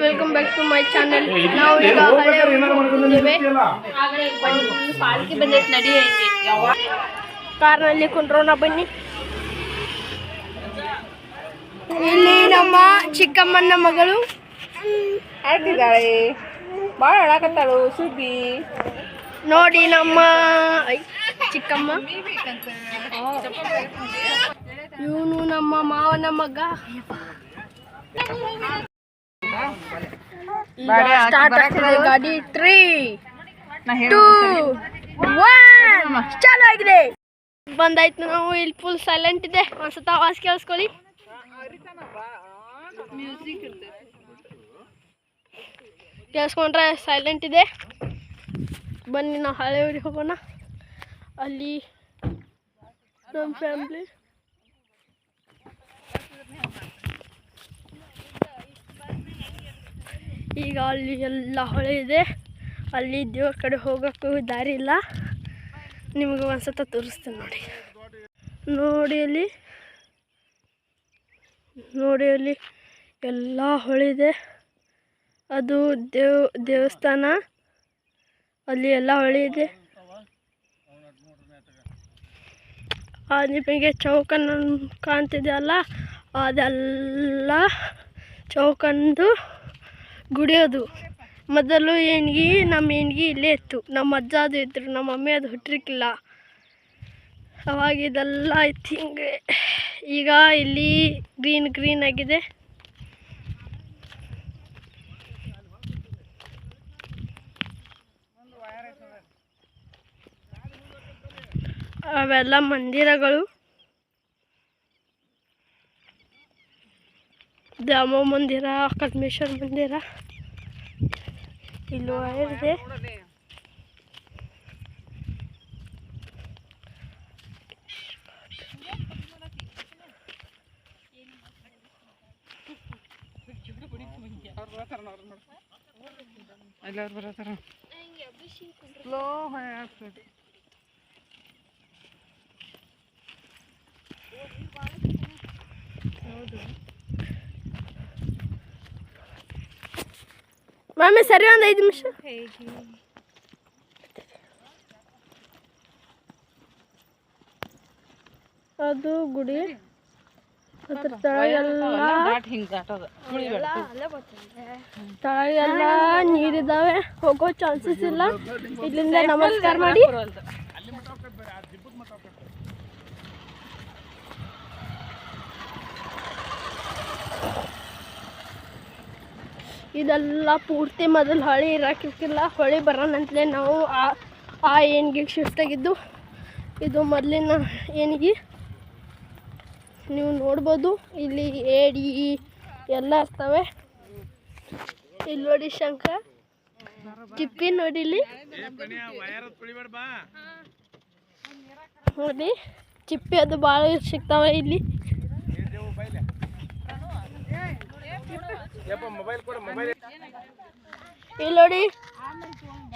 Welcome back to my channel. ನಾವು ಈಗ ಪಾಲ್ಕಿ ಬಂದೈತೆ ನಡಿ ಕಾರ್ನಲ್ಲಿ ಕುಂಡ್ರೋಣ ಬನ್ನಿ. ಇಲ್ಲಿ ನಮ್ಮ ಚಿಕ್ಕಮ್ಮನ ಮಗಳು ಆಡ್ತಿದ್ದಾಳೆ, ಭಾಳ ಆಡಕತ್ತಾಳು ಸುದ್ದಿ ನೋಡಿ. ನಮ್ಮ ಚಿಕ್ಕಮ್ಮ ಇವನು ನಮ್ಮ ಮಾವನ ಮಗ. ಸ್ಟಾರ್ಟ್ ಆಗ್ತದೆ ಗಾಡಿ. 3, 2, 1 ಚಾಲು ಆಗಿದೆ. ಬಂದಾಯ್ತು. ನಾವು ಇಲ್ಲಿ ಫುಲ್ ಸೈಲೆಂಟ್ ಇದೆ. ಒಂದ್ಸತ ಆವಾಜ್ ಕೇಳಿಸ್ಕೊಳ್ಳಿ. ಕೇಳಿಸ್ಕೊಂಡ್ರೆ ಸೈಲೆಂಟ್ ಇದೆ. ಬನ್ನಿ ನಾವು ಹಳೆ ಊರಿಗೆ ಹೋಗೋಣ. ಅಲ್ಲಿ ನಮ್ಮ ಫ್ಯಾಮ್ಲಿ ಈಗ ಅಲ್ಲಿ ಎಲ್ಲ ಹೊಳೆ ಇದೆ. ಅಲ್ಲಿ ದೇವ್ರ ಕಡೆ ಹೋಗೋಕ್ಕೂ ದಾರಿ ಇಲ್ಲ. ನಿಮಗೆ ಒಂದ್ಸತ ತೋರಿಸ್ತೇನೆ ನೋಡಿ. ನೋಡಿ ಅಲ್ಲಿ ಎಲ್ಲ ಹೊಳೆ ಇದೆ. ಅದು ದೇವಸ್ಥಾನ. ಅಲ್ಲಿ ಎಲ್ಲ ಹೊಳೆ ಇದೆ. ನಿಮಗೆ ಚೌಕನ್ನು ಕಾಣ್ತಿದೆಯಲ್ಲ, ಅದೆಲ್ಲ ಚೌಕಂದು ಗುಡಿಯೋದು. ಮೊದಲು ನಮ್ಮ ಏನ್ಗಿ ಇಲ್ಲೇ ಇತ್ತು. ನಮ್ಮ ಅಜ್ಜ ಅದು ಇದ್ರು, ನಮ್ಮ ಮಮ್ಮಿ ಅದು ಹುಟ್ಟಿರ್ಕಿಲ್ಲ. ಅವಾಗ ಇದೆಲ್ಲ ಇತ್ತು ಹಿಂಗೆ. ಈಗ ಇಲ್ಲಿ ಗ್ರೀನ್ ಆಗಿದೆ. ಅವೆಲ್ಲ ಮಂದಿರಗಳು. ದ್ಯಾಮ ಮಂದಿರ, ಕಲ್ಮೇಶ್ವರ ಮಂದಿರ. ಇಲ್ಲಿ ವೈರ್ ಇದೆ. ಮಮ್ಮಿ ಸರಿ, ಒಂದು 5 ನಿಮಿಷ. ಅದು ಗುಡಿ. ಅದ್ರ ತಳಗೆಲ್ಲ ನೀರಿದ್ದಾವೆ. ಹೋಗೋ ಚಾನ್ಸಸ್ ಇಲ್ಲ. ಇಲ್ಲಿಂದ ನಮಸ್ಕಾರ ಮಾಡಿ. ಇದೆಲ್ಲ ಪೂರ್ತಿ ಮೊದಲು ಹೊಳೆ ಇರಾಕಿಲ್ಲ. ಹೊಳೆ ಬರೋಣಂತಲೇ ನಾವು ಆ ಏಣಿಗೆ ಶಿಫ್ಟ್ ಆಗಿದ್ದು. ಇದು ಮೊದಲಿನ ಏಣಿಗೆ. ನೀವು ನೋಡ್ಬೋದು ಇಲ್ಲಿ ಏಡಿ ಎಲ್ಲ ಇರ್ತವೆ. ಇಲ್ಲಿ ನೋಡಿ ಶಂಖ, ಚಿಪ್ಪಿ ನೋಡಿ. ಇಲ್ಲಿ ನೋಡಿ ಚಿಪ್ಪಿ ಅದು ಭಾಳ ಸಿಗ್ತವೆ ಇಲ್ಲಿ. ಇಲ್ಲಿ ನೋಡಿ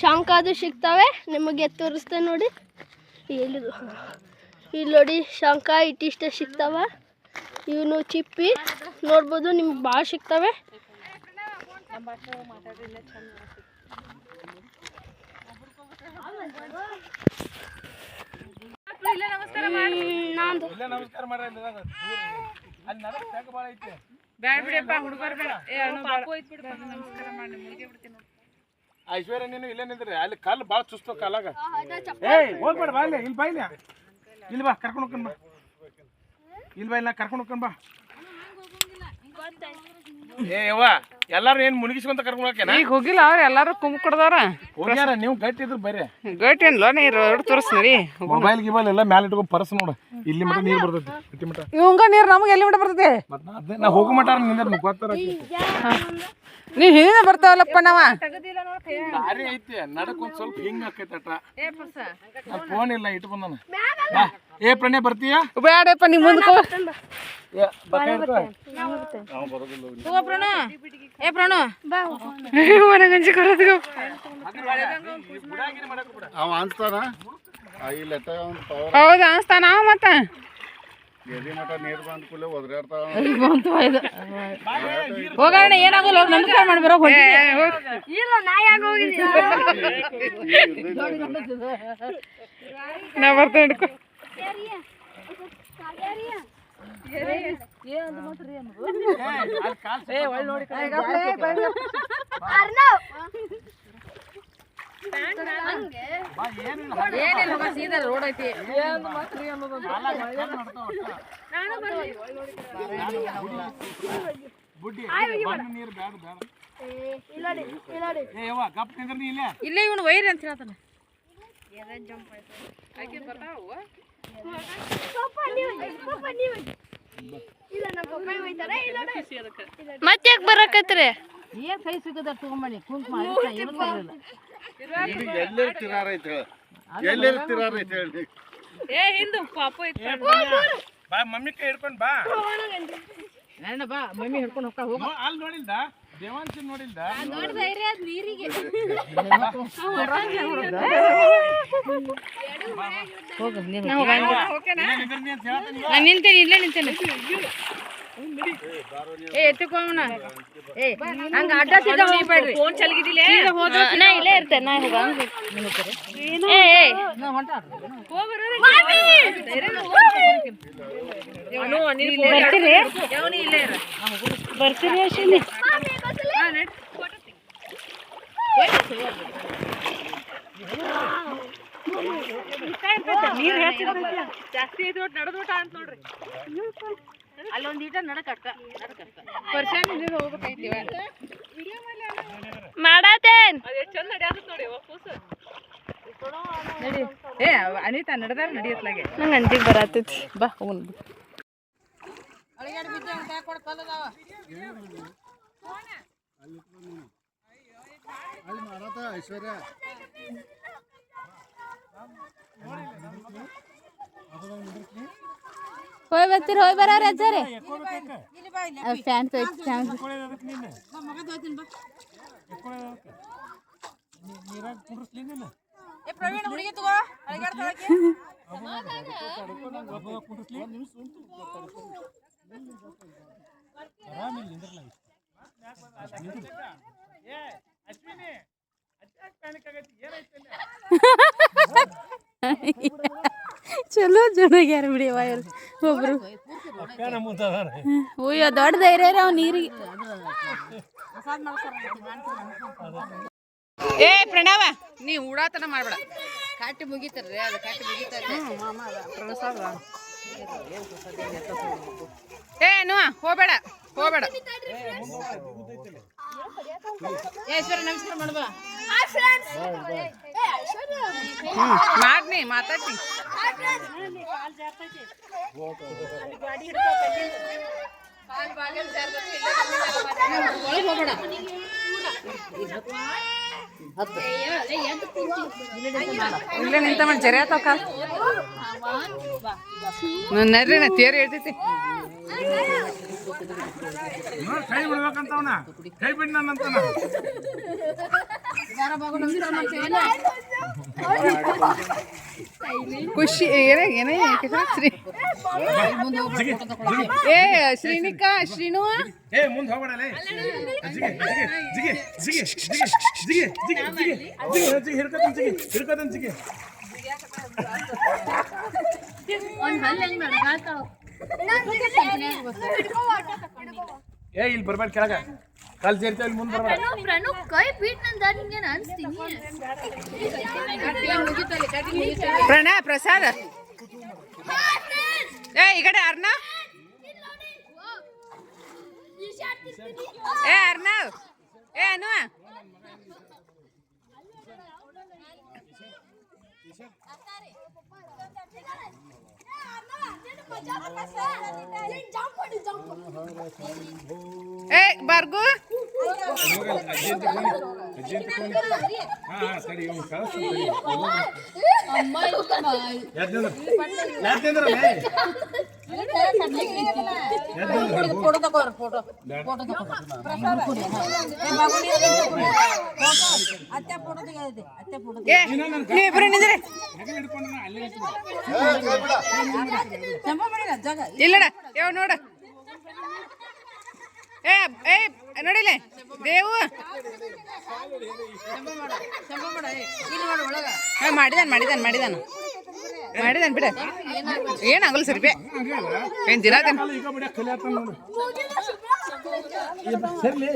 ಶಂಖ ಅದು ಸಿಗ್ತವೆ. ನಿಮಗೆ ತೋರಿಸ್ತೇನೆ ನೋಡಿ. ಎಲ್ಲಿದು ಇಲ್ಲಿ ನೋಡಿ ಶಂಖ ಇಟ್ಟಿಷ್ಟೇ ಸಿಗ್ತಾವ. ಇವನು ಚಿಪ್ಪಿ ನೋಡ್ಬೋದು. ನಿಮ್ಗೆ ಭಾಳ ಸಿಗ್ತವೆ. ಐಶ್ವರ್ಯ ನೀನು ಇಲ್ಲೇ ನಿಂದ್ರಿ. ಅಲ್ಲಿ ಕಲ್ಲು ಭಾಳ ಚುಸ್ತು ಕಾಲಾಗ. ಹೋಗ್ಬೇಡ ಬಾ. ಇಲ್ಲಿ ಬಾ. ಇಲ್ಲಿ ಬಾ, ಕರ್ಕೊಂಡು ಹೋಗ್ಕೊಂಡ್ ಬಾ. ಇಲ್ಲಿ ಬಾ, ಇಲ್ಲ ಕರ್ಕೊಂಡು ಹೋಗ್ಕೊಂಡ್ ಬಾ. ಯವ್ವ ಎಲ್ಲಾರು ಏನ್ ಮುಳುಗಿಸ್ಕೊಂತ ಕರ್ಕೊಂಡು ಹೋಗ್ಯಾನ? ಈಗ ಹೋಗಿಲ್ಲ, ಅವ್ರು ಎಲ್ಲಾರು ಕುಂಬ ಕೊಡ್ದಾರ ಹೋಗ್ಯಾರ. ನೀವು ಗಟ್ಟಿ ಇದ್ರು ಬರ್ರಿ. ಗಟ್ಟಿ ಅನ್ಲೋ ನೀರು ತೋರಿಸ್ರಿ. ಮೊಬೈಲ್ ಗಿಬೈಲ್ ಎಲ್ಲ ಮ್ಯಾಲೆ ಇಟ್ಕೊಂಡು ಪರ್ಸ್ ನೋಡು. ಇಲ್ಲಿ ಮಟ ನೀರು ಬರ್ತೈತಿ. ಇಟ್ಟಿ ಮಟ ಇವಂಗ ನೀರು ನಮ್ಗೆ ಎಲ್ಲಿ ಮಟ ಬರ್ತೈತಿ? ನಾ ಹೋಗೋ ಮಟ ನಿಂದ ಗೊತ್ತಾರ. ನೀ ಹಿಂದೆ ಬರ್ತಾವಲ್ಲಪ್ಪ. ನಾವ ದಾರಿ ಐತಿ, ನಡಕ್ ಒಂದ್ ಸ್ವಲ್ಪ ಹಿಂಗ್ ಆಕೈತಟ. ಫೋನ್ ಇಲ್ಲ, ಇಟ್ಟು ಬಂದಾನ. ಏ ಪ್ರಣಯ ಬರ್ತೀಯ? ಬೇಡಪ್ಪ, ನೀ ಮುಂದಕ್ಕೆ ಅವ ಅನ್ಸ್ತಾನ. ಹೌದಾ ಅನ್ಸ್ತಾನ. ಮತ್ತ ಹೋಗೋಣ ಏನಾಗಲ್ಲ ನಮಸ್ಕಾರ ಮಾಡ್ಬರೋ ಇಲ್ಲ ನಾ ಯಾಕೆ ಹೋಗಿದ್ದೀಯ ನಾ ಬರ್ತೇನೆ ಹಿಡ್ಕೊ ಸೀದಾ ರೋಡ್ ಐತಿ ಬುಡ್ಡಿ ನೀರು ಬೇಡ ಬೇಡ ಗಪ್ ನಿಂದ್ರ ನೀ ಇಲ್ಲೇ ಇಲ್ಲೇ ಇವನು ವೈರಿ ಅಂತ ಹೇಳ್ತಾನ ಮತ್ತೆ ಯಾಕೆ ಬರಕತ್ರಿ ಏನ್ ಕೈ ಸಿಗದ ತಗೊಂಬನಿ ಕುಂಕುಮ ಏ ಹಿಂದು ಪಾಪ ಐತಿ ಬಾ ಮಮ್ಮಿ ಕೈ ಹಿಡ್ಕೊಂಡ್ ಬಾ ನನ್ನ ಬಾ ಮಮ್ಮಿ ಹಿಡ್ಕೊಂಡು ಹೋಗ ಅಲ್ಲಿ ನೋಡಿಲ್ದ ದೇವಾಂಶ ನೋಡಿಲ್ದ ನೀರಿಗೆ ನಿಂತೇನೆ ಇಲ್ಲೇ ನಿಂತೇನೆ ಏ ಎತ್ತುಕೋಣ ಏ ಹಂಗ ಅಡ್ಡ ಸೀದಾ ಹೋಗ್ಬೇಡ್ರಿ ಫೋನ್ ಚಲಗಿದಿಲ್ಲ ನಾ ಇಲ್ಲೇ ಇರ್ತೇನೆ ನಾ ಹೋಗ ಬರ್ತೀರಿ ಅಶ್ವಿನಿ ನೀರ್ ಜಾಸ್ತಿ ಐತಿ ಒಟ್ಟು ನಡೆದೋಟ ಅಂತ ನೋಡ್ರಿ ಅಲ್ಲೊಂದ್ ಈಟ ನಡಕಕ್ಕ ಪರ್ಸೆಂಟ್ ಹೋಗ್ಬೇಕೈತಿವ ಮಾಡತೇನ್ ಚಂದ ನಡ್ಯಾದ ನೋಡಿ ನಡಿ ಏ ಅನಿತಾ ನಡೆದಾರ ನಡಿಯತ್ಲಾಗೆ ನಂಗೆ ಅಂಜಿಗೆ ಬರತೈತಿ ಬಾ ಹೋಗೋಣ ಅಳಿಗಾಡಿ ಬಿದ್ದ ಕೈ ಕೊಡ ಕಲ್ಲದಾವ ಐಶ್ವರ್ಯ ಹೋಯ್ ಬರ್ತೀರಿ ಹೋಯ್ ಬರ ರಜ್ಜಾರೆ ಫ್ಯಾನ್ ತೊಯ್ತು ಫ್ಯಾನ್ ಪ್ರವೀಣ್ ಹುಡುಗಿ ತಗೋ ಅಳಿಗಾಡ್ತಾಳಕ್ಕೆ ಚಲೋ ಜೋಡಾಗ್ಯಾರ ಬಿಡಿ ವಾಯರ್ ಒಬ್ರು ಅಯ್ಯೋ ದೊಡ್ಡ ಧೈರ್ಯ ರೀ ಅವ್ ನೀರಿಗೆ ಏ ಪ್ರಣವ ನೀ ಉಡಾತನ ಮಾಡ್ಬೇಡ ಕಾಟಿ ಮುಗಿತಾರ್ರಿ ಅದು ಕಾಟಿ ಮುಗಿತಾರೆ ಏ ನುವ ಹೋಗ್ಬೇಡ ಹೋಗ್ಬೇಡ ಐಶ್ವರ್ಯ ನಮಸ್ಕಾರ ಮಾಡ್ಬಾ ಮಾಡ್ನಿ ಮಾತಾಡ್ನಿ ಇಲ್ಲೇ ನಿಂತ ಮಾಡಿ ಜರಿ ಆತಾವ ಕಾಲ್ ನಡ್ರಿ ನಾ ತೇರು ಹೇಳ್ತೈತಿ ಕೈ ಬಿಡ್ಬೇಕಂತವನ ಕೈ ಬಿಡ್ ನನ್ನಂತನ ಖುಷಿ ಏನೇ ಏನೇ ಶ್ರೀ ಏ ಶ್ರೀನಿಕಾ ಶ್ರೀನು ಏ ಮುಂದೆ ಹೋಗ್ಬೇಡಲೇ ಜಿಗೆ ಜಿಗೆ ಜಿಗೆ ಜಿಗೆ ಜಿಗೆ ಜಿಗೆ ಜಿಗೆ ಜಿಗೆ ಜಿಗೆ ಹಿಡ್ಕೊತನ್ ಜಿಗೆ ಹಿಡ್ಕೊತನ್ ಜಿಗೆ ಏ ಇಲ್ಲಿ ಬರ್ಬೇಡ ಕೆಳಗ ಕಾಲ್ ಸೇರ್ತಾ ಇಲ್ಲಿ ಮುಂದೆ ಬರ್ಬೇಡ ಕೈ ಬೀಟ್ ನಂಗೆ ಅನ್ಸ್ತೀನಿ ಪ್ರಣಯ ಪ್ರಸಾದ ಏ ಈ ಕಡೆ ಅರ್ಣ ಏ ಅರ್ಣವ್ ಏ ಅನು ಏ ಬರ್ಗು ಸರಿ ಏ ನೀ ಇಬ್ರು ನಿಂದ್ರಿ ಇಲ್ಲಡ ಯಾವ ನೋಡ ಏ ಏ ನೋಡಿಲ್ಲ ದೇವು ಮಾಡಿದಾನ ಬಿಡ ಏನಾಗಲ್ಲ ಸರಿ ಬೇ ಏನ್ ದಿನ ಈಗ ಬಿಡ ಕಲಿಯತ್ತ ನೋಡು ಸರ್ಲಿ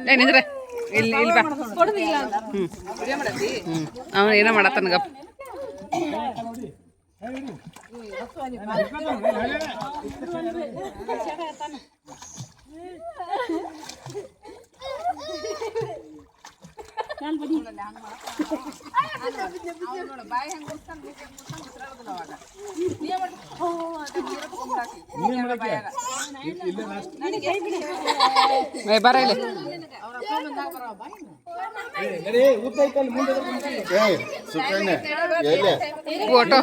ಏ ನಿಂದ್ರೆ ಇಲ್ಲಿ ಬಾ ಅವನು ಏನೋ ಮಾಡತ್ತನ ಗಪ್ ಬರ ಇಲ್ಲಿ ಫೋಟೋ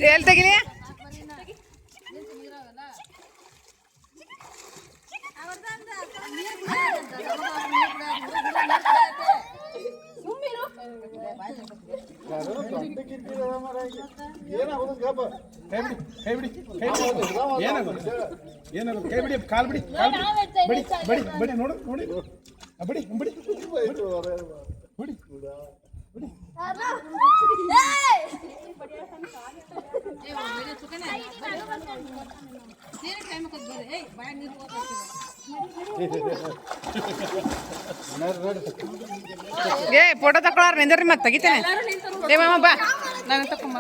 ಎಲ್ಲಿ ತೆಗಿಲಿ ಏನಾಗುತ್ತೆ ಕೈ ಬಿಡಿ ಕಾಲ್ ಬಿಡಿ ಬಡಿ ಬಡಿ ಬಡಿ ನೋಡು ನೋಡಿ ಬಡಿ ಬಡಿ ಬಡಿ ಏ ಫೋಟೋ ತಗೊಳಾರ ನಿಂದ್ರಿ ಮತ್ತೆ ತೆಗಿತೇನೆ ಏ ಮಾಮ ಬಾ ನಾನು ತಕೊಂಬ